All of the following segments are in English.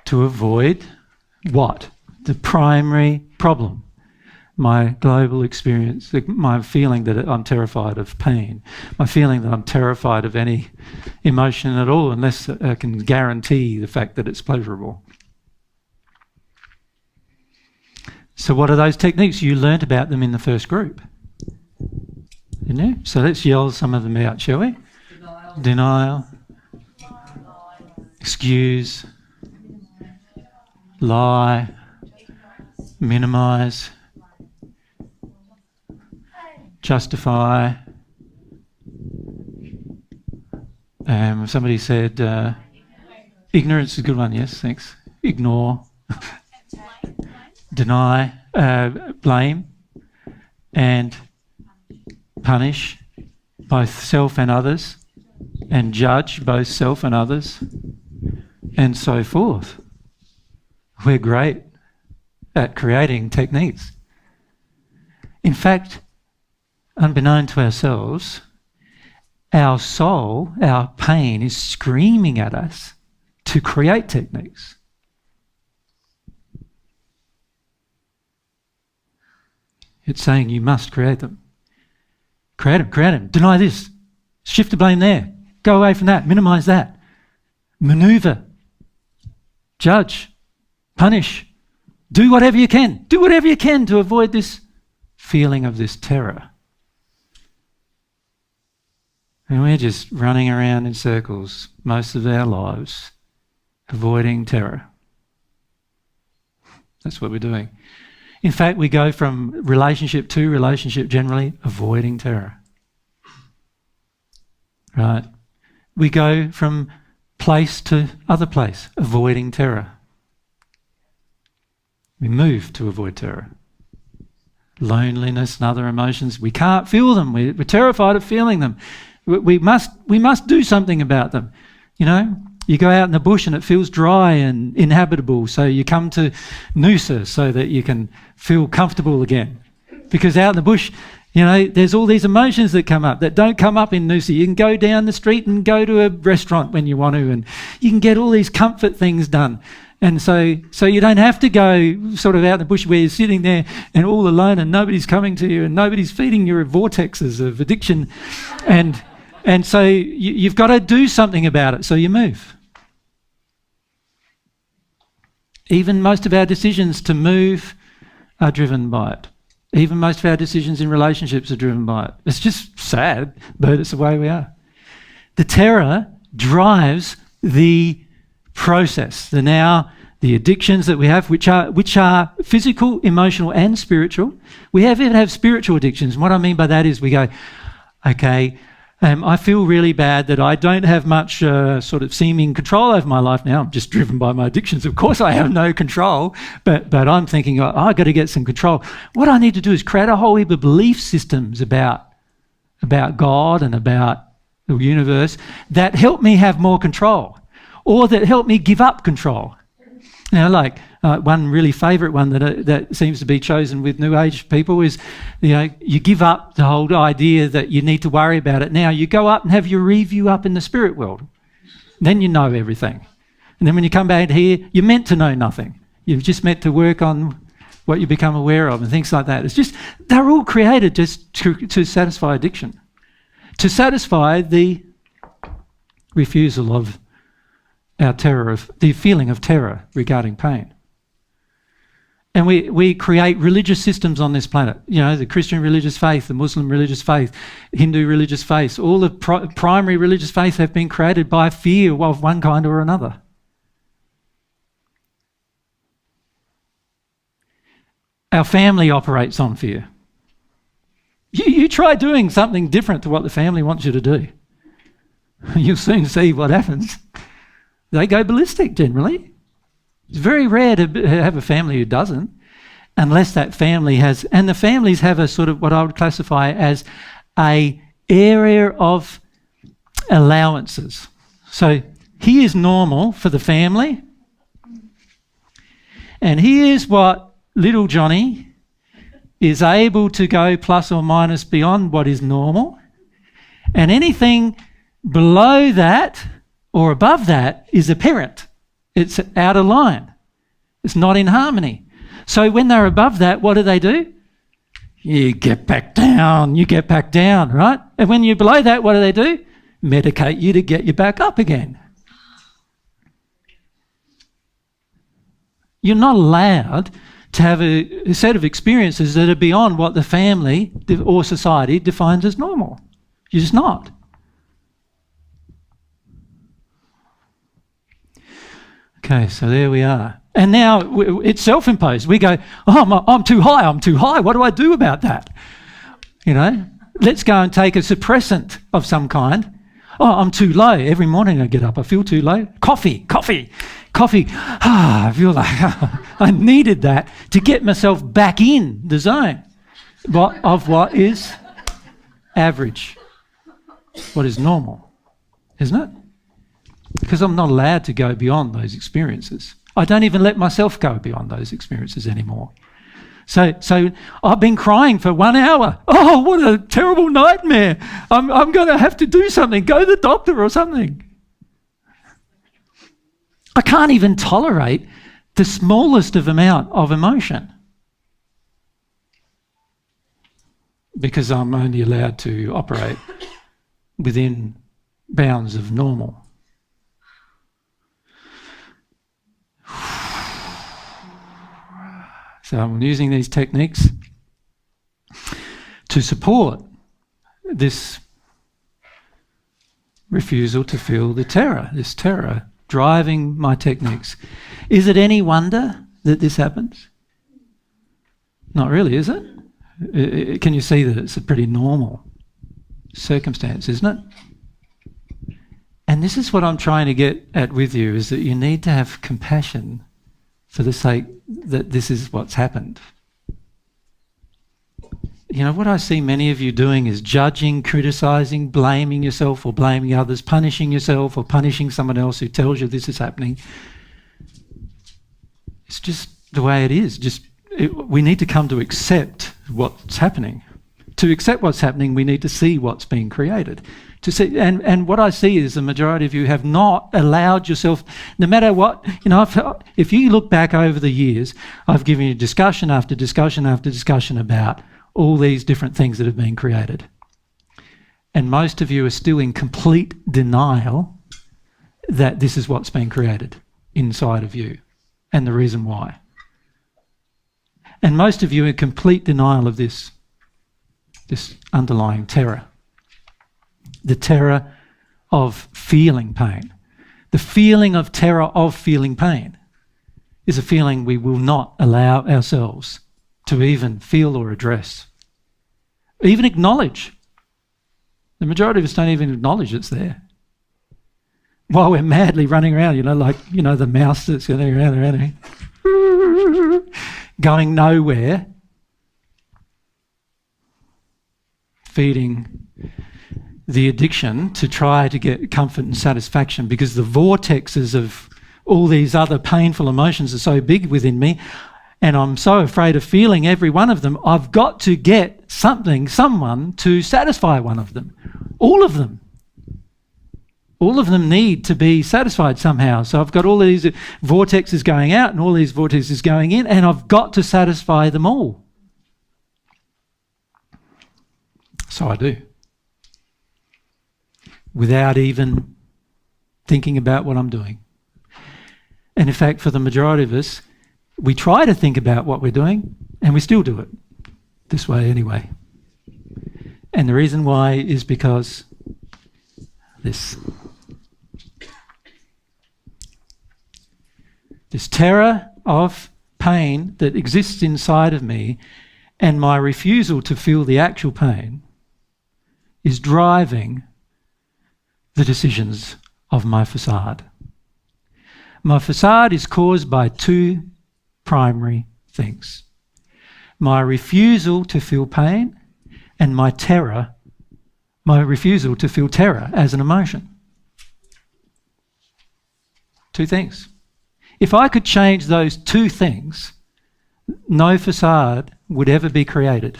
to avoid what? The primary problem. My global experience, my feeling that I'm terrified of pain, my feeling that I'm terrified of any emotion at all unless I can guarantee the fact that it's pleasurable. So what are those techniques? You learnt about them in the first group, didn't you? So let's yell some of them out, shall we? Denial. Excuse. Lie. Minimise. Justify. Somebody said ignorance is a good one. Yes, thanks. Ignore. Deny. Blame. And punish both self and others. And judge both self and others. And so forth. We're great at creating techniques. In fact, unbeknown to ourselves, our soul, our pain, is screaming at us to create techniques. It's saying you must create them. Create them. Deny this. Shift the blame there. Go away from that. Minimise that. Maneuver. Judge. Punish. Do whatever you can. Do whatever you can to avoid this feeling of this terror. And we're just running around in circles most of our lives, avoiding terror. That's what we're doing. In fact, we go from relationship to relationship generally, avoiding terror. Right? We go from place to other place, avoiding terror. We move to avoid terror. Loneliness and other emotions, we can't feel them. We're terrified of feeling them. We must do something about them. You know, you go out in the bush and it feels dry and inhabitable, so you come to Noosa so that you can feel comfortable again. Because out in the bush, you know, there's all these emotions that come up that don't come up in Noosa. You can go down the street and go to a restaurant when you want to, and you can get all these comfort things done. And so you don't have to go sort of out in the bush where you're sitting there and all alone and nobody's coming to you and nobody's feeding you vortexes of addiction. And so you've got to do something about it, so you move. Even most of our decisions to move are driven by it. Even most of our decisions in relationships are driven by it. It's just sad, but it's the way we are. The terror drives the process. The addictions that we have, which are physical, emotional, and spiritual. We even have spiritual addictions. And what I mean by that is we go, okay, I feel really bad that I don't have much sort of seeming control over my life now. I'm just driven by my addictions. Of course I have no control, but I'm thinking, I've got to get some control. What I need to do is create a whole heap of belief systems about God and about the universe that help me have more control, or that help me give up control. You know, like one really favourite one that seems to be chosen with New Age people is, you know, you give up the whole idea that you need to worry about it now. You go up and have your review up in the spirit world. Then you know everything. And then when you come back here, you're meant to know nothing. You've just meant to work on what you become aware of and things like that. It's just, they're all created just to satisfy addiction. To satisfy the refusal of our terror, of the feeling of terror regarding pain. And we create religious systems on this planet. You know, the Christian religious faith, the Muslim religious faith, Hindu religious faith, all the primary religious faiths have been created by fear of one kind or another. Our family operates on fear. You try doing something different to what the family wants you to do. You'll soon see what happens. They go ballistic generally. It's very rare to have a family who doesn't, unless that family has, and the families have a sort of what I would classify as a area of allowances. So here's normal for the family, and here's what little Johnny is able to go plus or minus beyond what is normal, and anything below that or above that is apparent It's out of line. It's not in harmony. So when they're above that, what do? You get back down, right? And when you're below that, what do? Medicate you to get you back up again. You're not allowed to have a set of experiences that are beyond what the family or society defines as normal. You're just not. Okay, so there we are. And now it's self-imposed. We go, oh, I'm too high. What do I do about that? Let's go and take a suppressant of some kind. Oh, I'm too low. Every morning I get up, I feel too low. Coffee. I feel like I needed that to get myself back in the zone of what is average, what is normal, isn't it? Because I'm not allowed to go beyond those experiences. I don't even let myself go beyond those experiences anymore. So I've been crying for 1 hour. Oh, what a terrible nightmare. I'm going to have to do something, go to the doctor or something. I can't even tolerate the smallest of amount of emotion because I'm only allowed to operate within bounds of normal. So I'm using these techniques to support this refusal to feel the terror, this terror driving my techniques. Is it any wonder that this happens? Not really, is it? Can you see that it's a pretty normal circumstance, isn't it? And this is what I'm trying to get at with you, is that you need to have compassion for the sake that this is what's happened. What I see many of you doing is judging, criticising, blaming yourself or blaming others, punishing yourself or punishing someone else who tells you this is happening. It's just the way it is. We need to come to accept what's happening. To accept what's happening, we need to see what's being created. To see, and what I see is the majority of you have not allowed yourself, no matter what, if you look back over the years, I've given you discussion after discussion after discussion about all these different things that have been created. And most of you are still in complete denial that this is what's been created inside of you and the reason why. And most of you are in complete denial of this underlying terror. The terror of feeling pain. The feeling of terror of feeling pain is a feeling we will not allow ourselves to even feel or address, even acknowledge. The majority of us don't even acknowledge it's there. While we're madly running around, the mouse that's going around, going nowhere, feeding the addiction to try to get comfort and satisfaction, because the vortexes of all these other painful emotions are so big within me, and I'm so afraid of feeling every one of them. I've got to get someone to satisfy one of them. All of them. All of them need to be satisfied somehow. So I've got all these vortexes going out and all these vortexes going in, and I've got to satisfy them all. So I do. Without even thinking about what I'm doing. And in fact, for the majority of us, we try to think about what we're doing, and we still do it this way anyway. And the reason why is because this terror of pain that exists inside of me, and my refusal to feel the actual pain, is driving the decisions of my facade. My facade is caused by two primary things: my refusal to feel pain and my refusal to feel terror as an emotion. Two things. If I could change those two things, no facade would ever be created.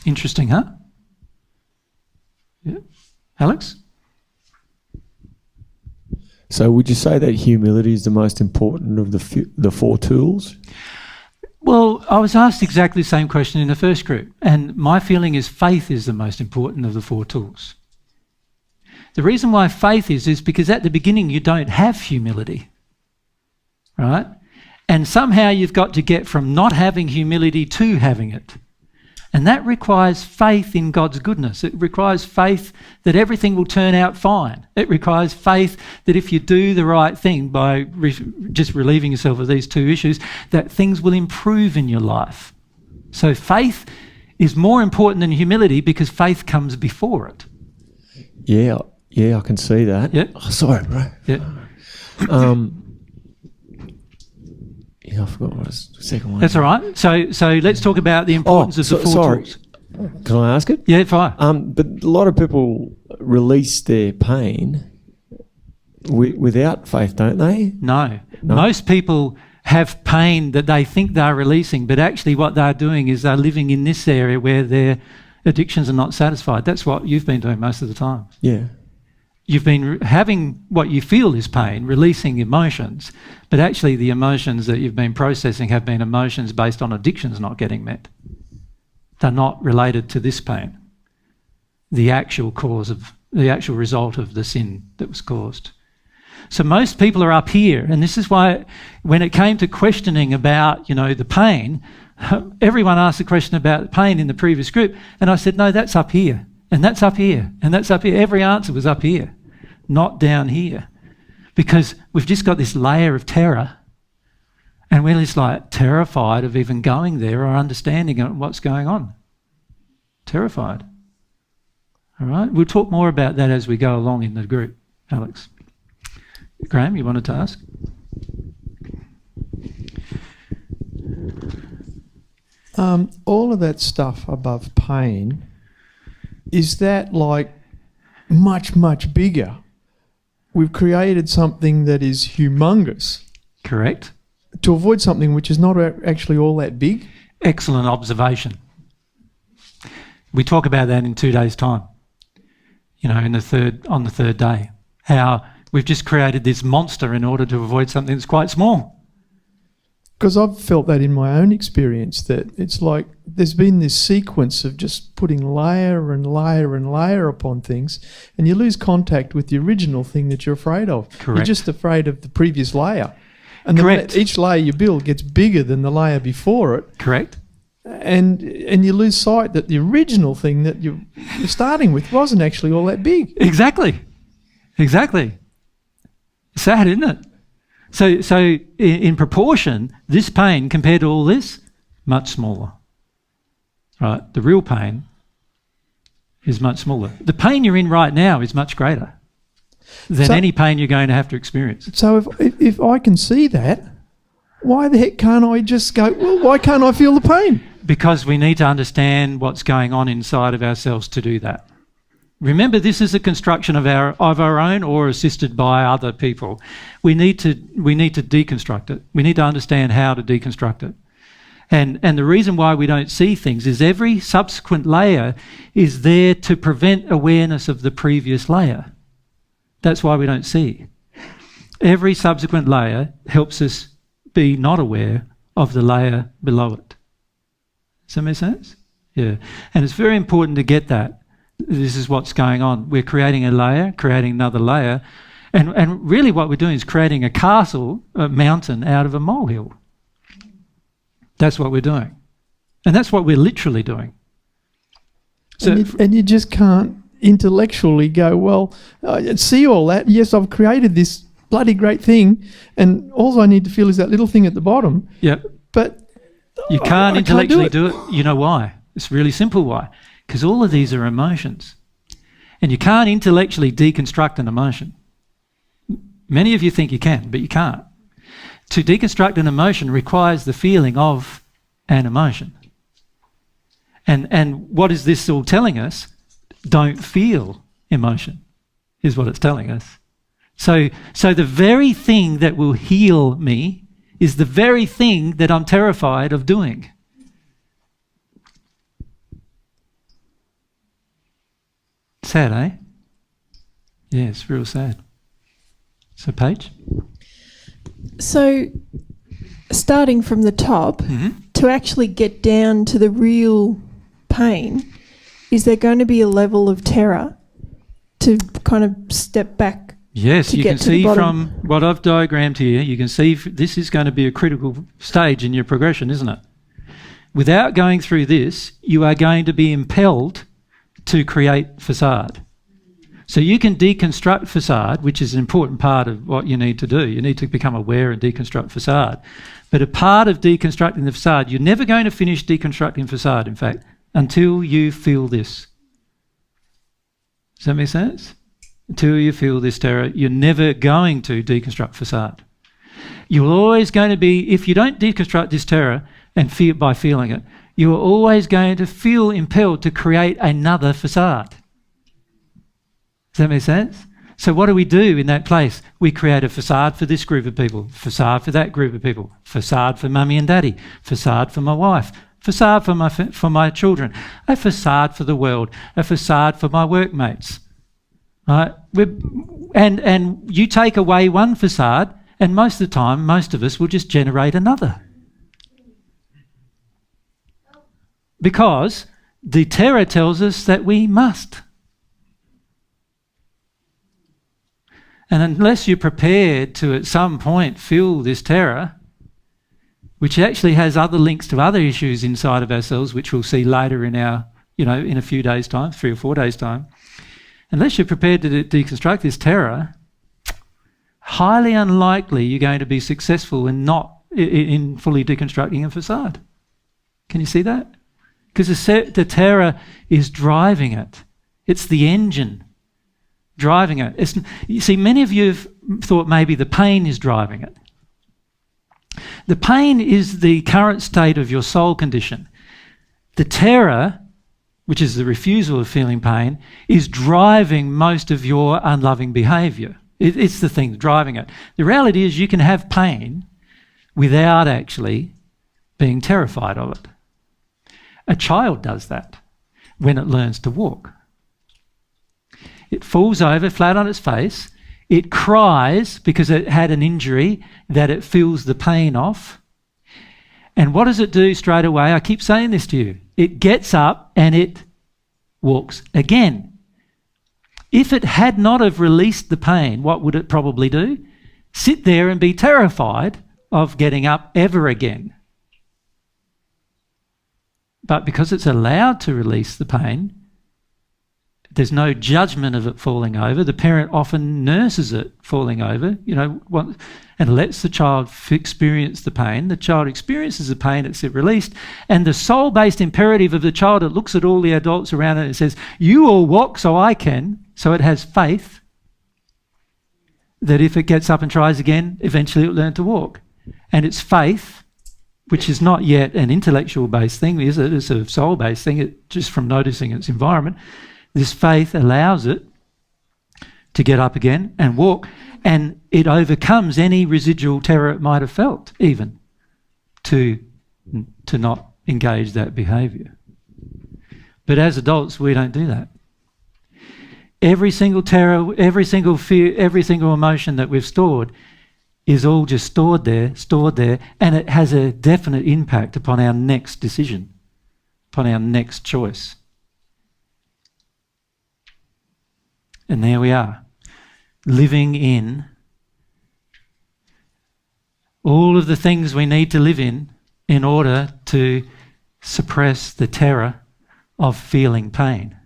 Interesting, huh? Yeah. Alex? So would you say that humility is the most important of the four tools? Well, I was asked exactly the same question in the first group, and my feeling is faith is the most important of the four tools. The reason why faith is because at the beginning you don't have humility, right? And somehow you've got to get from not having humility to having it. And that requires faith in God's goodness. It requires faith that everything will turn out fine. It requires faith that if you do the right thing by just relieving yourself of these two issues, that things will improve in your life. So faith is more important than humility because faith comes before it. Yeah, I can see that. Yeah. Oh, sorry, bro. Yeah. Yeah, I forgot what was the second one. That's all right. So let's talk about the importance of the four tools. Can I ask it? Yeah, fine. But a lot of people release their pain without faith, don't they? No. Most people have pain that they think they're releasing, but actually what they're doing is they're living in this area where their addictions are not satisfied. That's what you've been doing most of the time. Yeah. You've been having what you feel is pain, releasing emotions, but actually the emotions that you've been processing have been emotions based on addictions not getting met. They're not related to this pain, the actual result of the sin that was caused. So most people are up here, and this is why when it came to questioning about, the pain, everyone asked the question about the pain in the previous group, and I said, no, that's up here, and that's up here, and that's up here. Every answer was up here, not down here, because we've just got this layer of terror, and we're just like terrified of even going there or understanding what's going on. Terrified. All right? We'll talk more about that as we go along in the group, Alex. Graham, you wanted to ask? All of that stuff above pain, is that like much, much bigger? We've created something that is humongous. Correct. To avoid something which is not actually all that big? Excellent observation. We talk about that in 2 days' time, on the third day, how we've just created this monster in order to avoid something that's quite small. Because I've felt that in my own experience, that it's like there's been this sequence of just putting layer and layer and layer upon things, and you lose contact with the original thing that you're afraid of. Correct. You're just afraid of the previous layer. And Correct. each layer you build gets bigger than the layer before it. Correct. And you lose sight that the original thing that you're starting with wasn't actually all that big. Exactly. Sad, isn't it? So in proportion, this pain compared to all this, much smaller. Right? The real pain is much smaller. The pain you're in right now is much greater than any pain you're going to have to experience. So if I can see that, why the heck can't I just go, well, why can't I feel the pain? Because we need to understand what's going on inside of ourselves to do that. Remember, this is a construction of our own or assisted by other people. We need to deconstruct it. We need to understand how to deconstruct it. And the reason why we don't see things is every subsequent layer is there to prevent awareness of the previous layer. That's why we don't see. Every subsequent layer helps us be not aware of the layer below it. Does that make sense? Yeah. And it's very important to get that. This is what's going on. We're creating a layer, creating another layer, and really what we're doing is creating a castle, a mountain out of a molehill. That's what we're doing. And that's what we're literally doing. So, and you just can't intellectually go, well, see all that. Yes, I've created this bloody great thing, and all I need to feel is that little thing at the bottom. Yeah. But you can't intellectually do it. You know why? It's really simple why. Because all of these are emotions. And you can't intellectually deconstruct an emotion. Many of you think you can, but you can't. To deconstruct an emotion requires the feeling of an emotion. And what is this all telling us? Don't feel emotion, is what it's telling us. So the very thing that will heal me is the very thing that I'm terrified of doing. Sad, eh? Yeah, it's real sad. So, Paige? So, starting from the top, to actually get down to the real pain, is there going to be a level of terror to kind of step back? Yes, you can get to the see bottom? from what I've diagrammed here, you can see this is going to be a critical stage in your progression, isn't it? Without going through this, you are going to be impelled to create facade. So you can deconstruct facade, which is an important part of what you need to do. You need to become aware and deconstruct facade. But a part of deconstructing the facade, you're never going to finish deconstructing facade, in fact, until you feel this. Does that make sense? Until you feel this terror, you're never going to deconstruct facade. You're always going to be, if you don't deconstruct this terror and feel by feeling it, you're always going to feel impelled to create another facade. Does that make sense? So what do we do in that place? We create a facade for this group of people, facade for that group of people, facade for mummy and daddy, facade for my wife, facade for my children, a facade for the world, a facade for my workmates. Right? And you take away one facade, and most of the time, most of us will just generate another. Because the terror tells us that we must. And unless you're prepared to at some point feel this terror, which actually has other links to other issues inside of ourselves, which we'll see later in our, in a few days' time, 3 or 4 days' time, unless you're prepared to deconstruct this terror, highly unlikely you're going to be successful in fully deconstructing a facade. Can you see that? Because the terror is driving it. It's the engine driving it. You see, many of you have thought maybe the pain is driving it. The pain is the current state of your soul condition. The terror, which is the refusal of feeling pain, is driving most of your unloving behaviour. It's the thing driving it. The reality is you can have pain without actually being terrified of it. A child does that when it learns to walk. It falls over flat on its face. It cries because it had an injury that it feels the pain off. And what does it do straight away? I keep saying this to you. It gets up and it walks again. If it had not have released the pain, what would it probably do? Sit there and be terrified of getting up ever again. But because it's allowed to release the pain, there's no judgment of it falling over. The parent often nurses it falling over, and lets the child experience the pain. The child experiences the pain, it's released, and the soul-based imperative of the child, it looks at all the adults around it and it says, you all walk so I can. So it has faith that if it gets up and tries again, eventually it'll learn to walk. And it's faith, which is not yet an intellectual-based thing, is it? It's a soul-based thing, just from noticing its environment. This faith allows it to get up again and walk, and it overcomes any residual terror it might have felt, even, to not engage that behaviour. But as adults, we don't do that. Every single terror, every single fear, every single emotion that we've stored is all just stored there, and it has a definite impact upon our next decision, upon our next choice. And there we are, living in all of the things we need to live in order to suppress the terror of feeling pain.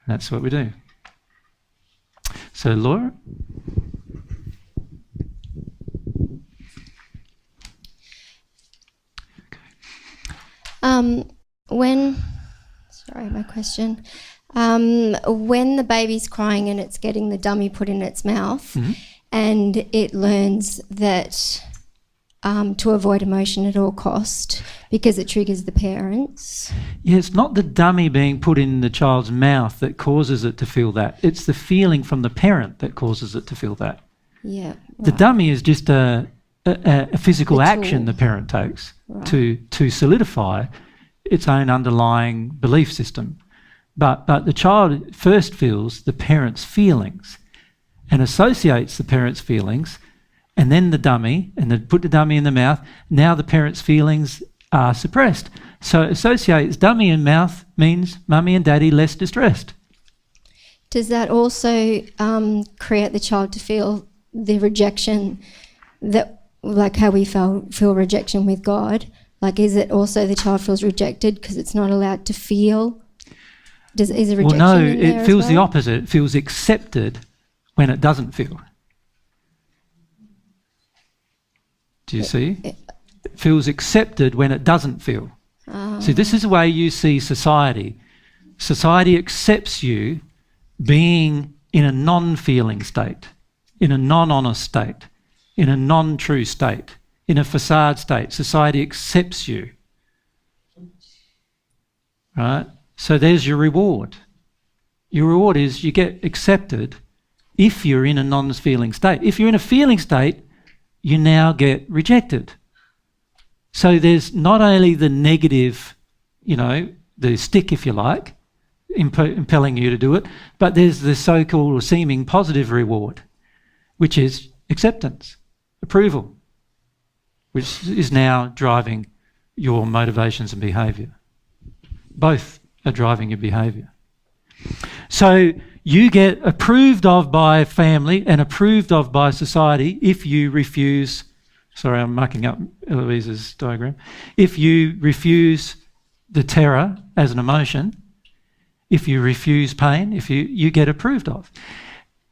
That's what we do. So, Laura? My question. When the baby's crying and it's getting the dummy put in its mouth, and it learns that to avoid emotion at all cost because it triggers the parents. Yeah, it's not the dummy being put in the child's mouth that causes it to feel that. It's the feeling from the parent that causes it to feel that. Yeah. Right. The dummy is just a physical action the parent takes to solidify its own underlying belief system. But the child first feels the parent's feelings. and associates the parent's feelings, and then the dummy, and then put the dummy in the mouth, now the parent's feelings are suppressed. So associates dummy in mouth means mummy and daddy less distressed. Does that also create the child to feel the rejection that, like how we feel rejection with God? Like, is it also the child feels rejected because it's not allowed to feel? Is a rejection Well, no, in there it feels as the well? opposite. It feels accepted when it doesn't feel. Do you see? It feels accepted when it doesn't feel. See, this is the way you see society. Society accepts you being in a non-feeling state, in a non-honest state, in a non-true state, in a facade state. Society accepts you. Right? So there's your reward. Your reward is you get accepted if you're in a non-feeling state. If you're in a feeling state, you now get rejected. So there's not only the negative, the stick, if you like, impelling you to do it, but there's the so-called or seeming positive reward, which is acceptance, approval, which is now driving your motivations and behaviour. Both are driving your behaviour. So you get approved of by family and approved of by society if you refuse, sorry, I'm mucking up Eloise's diagram, if you refuse the terror as an emotion, if you refuse pain, if you get approved of.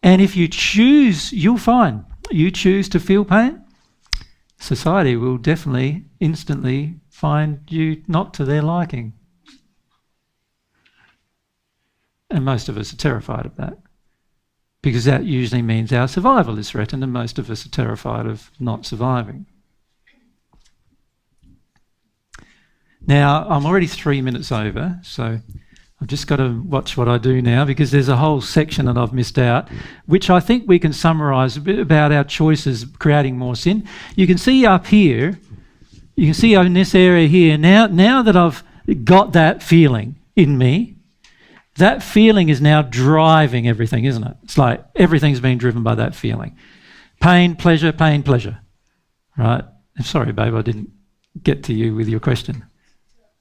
And if you choose, you'll find, you choose to feel pain, society will definitely instantly find you not to their liking. And most of us are terrified of that, because that usually means our survival is threatened, and most of us are terrified of not surviving. Now, I'm already 3 minutes over, so I've just got to watch what I do now, because there's a whole section that I've missed out, which I think we can summarise a bit about our choices creating more sin. You can see up here, you can see in this area here, now that I've got that feeling in me, that feeling is now driving everything, isn't it? It's like everything's being driven by that feeling. Pain, pleasure, right? I'm sorry, babe, I didn't get to you with your question.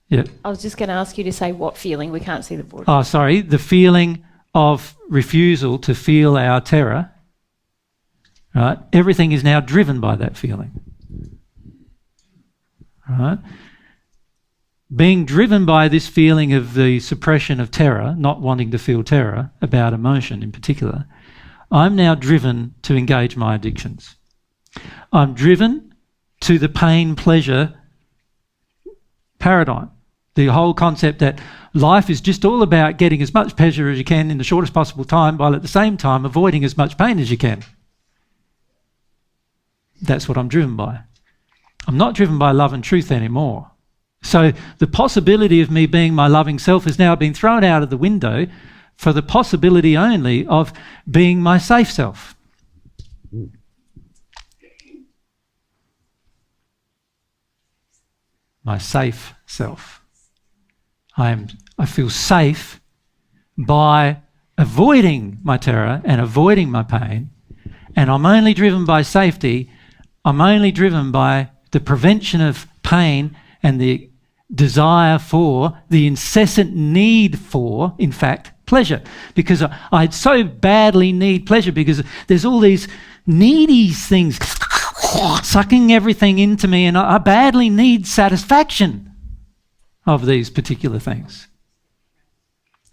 Yeah. I was just going to ask you to say what feeling. We can't see the board. Oh, sorry. The feeling of refusal to feel our terror, right? Everything is now driven by that feeling, right? Being driven by this feeling of the suppression of terror, not wanting to feel terror about emotion in particular, I'm now driven to engage my addictions. I'm driven to the pain-pleasure paradigm. The whole concept that life is just all about getting as much pleasure as you can in the shortest possible time, while at the same time avoiding as much pain as you can. That's what I'm driven by. I'm not driven by love and truth anymore. So the possibility of me being my loving self has now been thrown out of the window for the possibility only of being my safe self. My safe self. I feel safe by avoiding my terror and avoiding my pain, and I'm only driven by safety. I'm only driven by the prevention of pain and the desire for, the incessant need for, in fact, pleasure. Because I so badly need pleasure, because there's all these needy things sucking everything into me, and I badly need satisfaction of these particular things.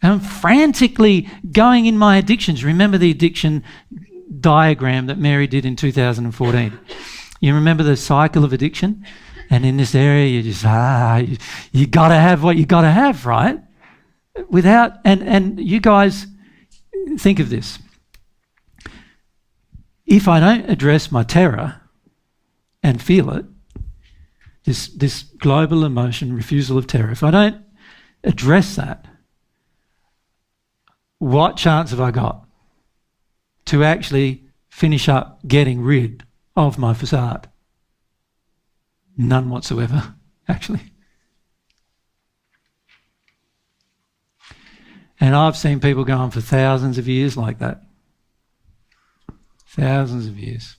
And I'm frantically going in my addictions. Remember the addiction diagram that Mary did in 2014? You remember the cycle of addiction? And in this area, you just, you got to have what you got to have, right? Without, and you guys, think of this. If I don't address my terror and feel it, this global emotion, refusal of terror, if I don't address that, what chance have I got to actually finish up getting rid of my facade? None whatsoever, actually. And I've seen people go on for thousands of years like that. Thousands of years.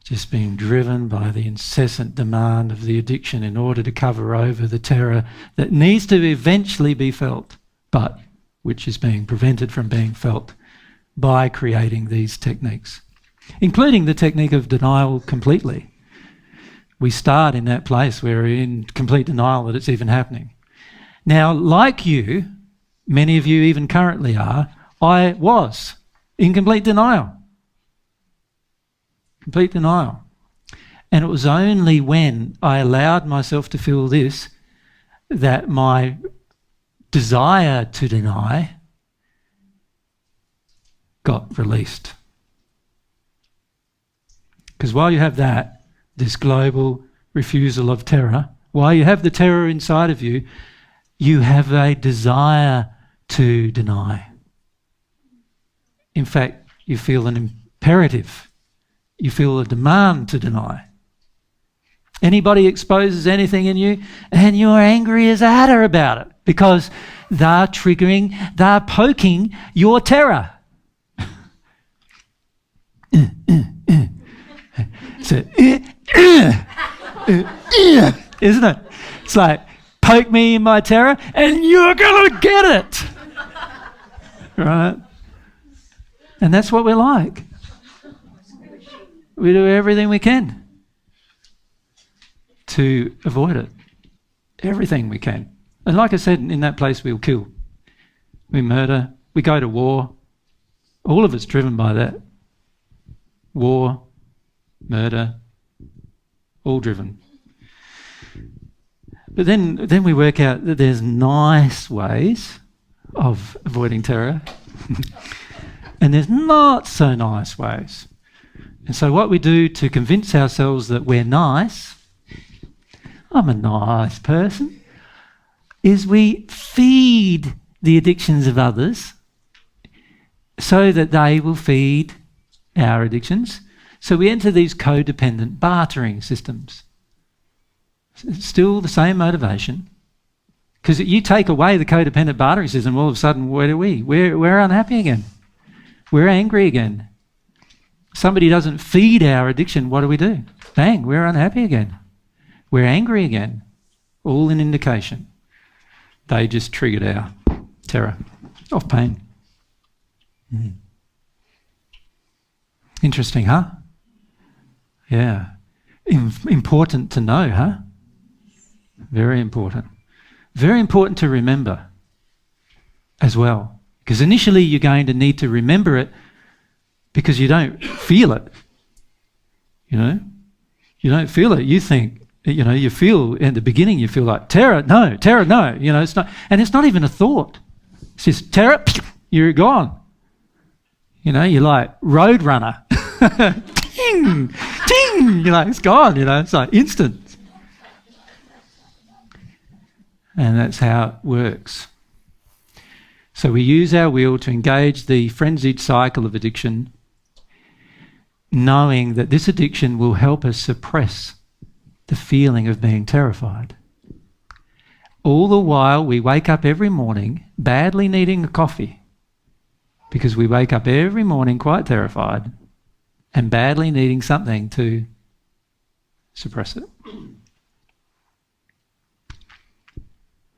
Just being driven by the incessant demand of the addiction in order to cover over the terror that needs to eventually be felt, but which is being prevented from being felt by creating these techniques, including the technique of denial completely. We start in that place where we're in complete denial that it's even happening. Now, like you, many of you even currently are, I was in complete denial. Complete denial. And it was only when I allowed myself to feel this that my desire to deny got released. Because while you have that, this global refusal of terror, while you have the terror inside of you, you have a desire to deny. In fact, you feel an imperative. You feel a demand to deny. Anybody exposes anything in you and you're angry as a hatter about it because they're poking your terror. So, isn't it? It's like, poke me in my terror and you're going to get it. Right? And that's what we're like. We do everything we can to avoid it. Everything we can. And like I said, in that place we'll kill. We murder. We go to war. All of it's driven by that. War, murder, all driven. But then we work out that there's nice ways of avoiding terror and there's not so nice ways. And so what we do to convince ourselves that we're nice, I'm a nice person, is we feed the addictions of others so that they will feed our addictions. So we enter these codependent bartering systems. It's still the same motivation. Because you take away the codependent bartering system, all of a sudden, where do we? We're unhappy again. We're angry again. Somebody doesn't feed our addiction, what do? Bang, we're unhappy again. We're angry again. All an indication. They just triggered our terror of pain. Interesting, huh? Yeah. Important to know, huh? Very important. Very important to remember as well. Because initially you're going to need to remember it because you don't feel it. You know? You don't feel it. You think, you know, you feel, in the beginning you feel like, terror, no. You know, it's not, and it's not even a thought. It's just terror, you're gone. You know, you're like Roadrunner. Ting! Ting! You're like, it's gone, you know, it's like instant. And that's how it works. So we use our will to engage the frenzied cycle of addiction, knowing that this addiction will help us suppress the feeling of being terrified. All the while we wake up every morning badly needing a coffee, because we wake up every morning quite terrified and badly needing something to suppress it.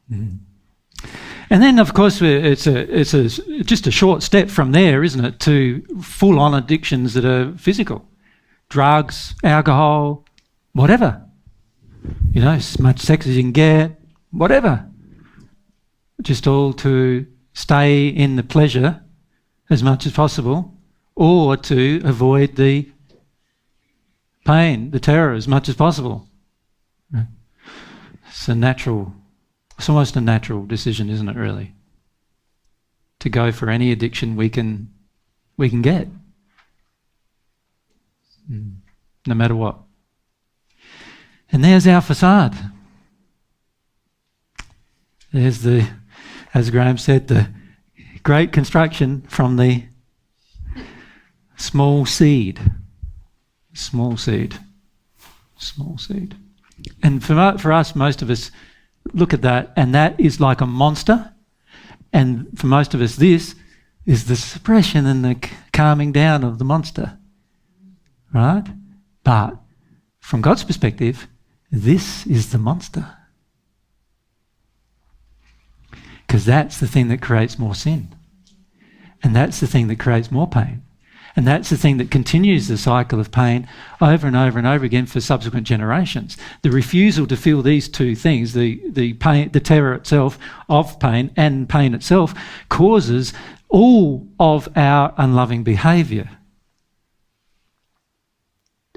And then, of course, it's just a short step from there, isn't it, to full-on addictions that are physical. Drugs, alcohol, whatever. You know, as much sex as you can get, whatever. Just all to stay in the pleasure as much as possible, or to avoid the pain, the terror, as much as possible. It's almost a natural decision, isn't it, really? To go for any addiction we can get. No matter what. And there's our facade. There's as Graham said, the great construction from the small seed. Small seed. Small seed. And for us, most of us, look at that, and that is like a monster. And for most of us, this is the suppression and the calming down of the monster, right? But from God's perspective, this is the monster. Because that's the thing that creates more sin. And that's the thing that creates more pain. And that's the thing that continues the cycle of pain over and over and over again for subsequent generations. The refusal to feel these two things, the pain, the terror itself of pain and pain itself, causes all of our unloving behaviour.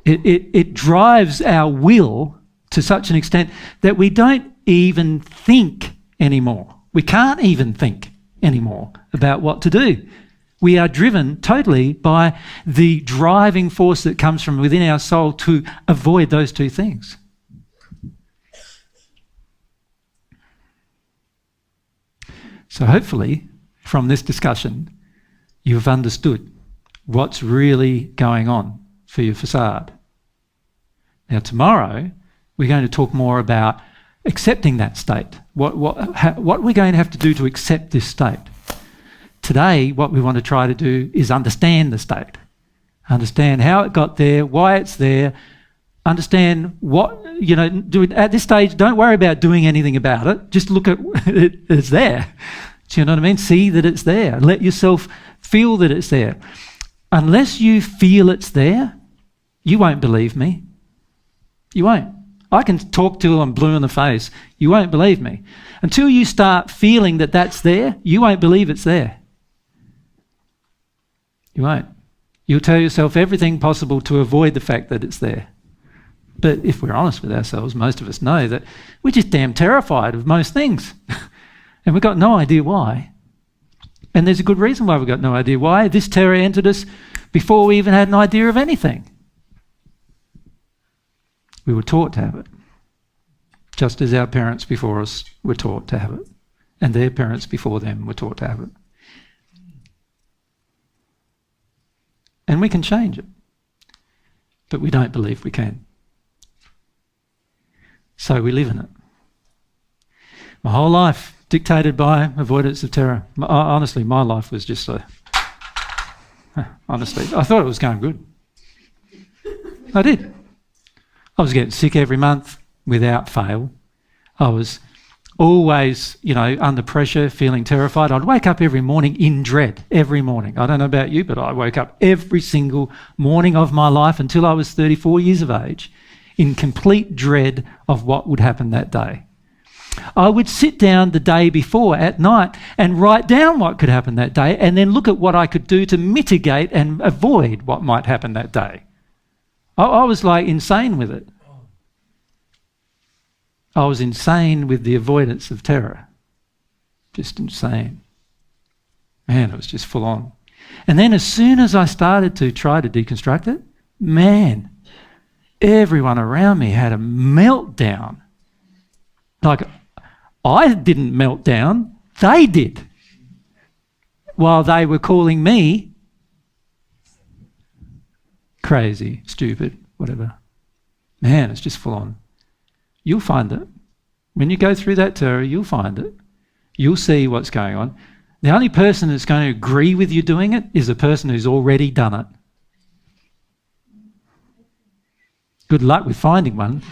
It drives our will to such an extent that we don't even think anymore. We can't even think anymore about what to do. We are driven totally by the driving force that comes from within our soul to avoid those two things. So hopefully, from this discussion, you've understood what's really going on for your facade. Now tomorrow, we're going to talk more about accepting that state. What we're going to have to do to accept this state. Today, what we want to try to do is understand the state. Understand how it got there, why it's there, understand what, at this stage, don't worry about doing anything about it. Just look at it, it's there. Do you know what I mean? See that it's there. Let yourself feel that it's there. Unless you feel it's there, you won't believe me. You won't. I can talk till I'm blue in the face. You won't believe me. Until you start feeling that that's there, you won't believe it's there. You won't. You'll tell yourself everything possible to avoid the fact that it's there. But if we're honest with ourselves, most of us know that we're just damn terrified of most things. And we've got no idea why. And there's a good reason why we've got no idea why. This terror entered us before we even had an idea of anything. We were taught to have it. Just as our parents before us were taught to have it. And their parents before them were taught to have it. And we can change it. But we don't believe we can. So we live in it. My whole life dictated by avoidance of terror. Honestly, my life was just honestly, I thought it was going good. I did. I was getting sick every month without fail. I was always, under pressure, feeling terrified. I'd wake up every morning in dread, every morning. I don't know about you, but I woke up every single morning of my life until I was 34 years of age in complete dread of what would happen that day. I would sit down the day before at night and write down what could happen that day and then look at what I could do to mitigate and avoid what might happen that day. I was like insane with it. I was insane with the avoidance of terror. Just insane. Man, it was just full on. And then as soon as I started to try to deconstruct it, man, everyone around me had a meltdown. Like, I didn't melt down, they did. While they were calling me crazy, stupid, whatever. Man, it's just full on. You'll find it. When you go through that terror, you'll find it. You'll see what's going on. The only person that's going to agree with you doing it is a person who's already done it. Good luck with finding one.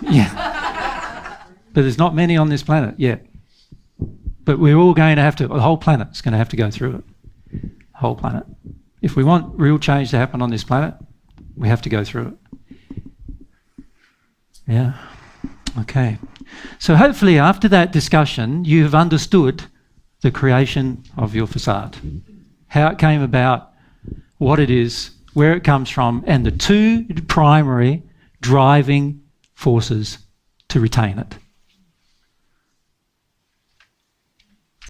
Yeah. But there's not many on this planet yet. But we're all going to have to, the whole planet's going to have to go through it. The whole planet. If we want real change to happen on this planet, we have to go through it. Yeah. Okay. So hopefully after that discussion, you have understood the creation of your facade, how it came about, what it is, where it comes from, and the two primary driving forces to retain it.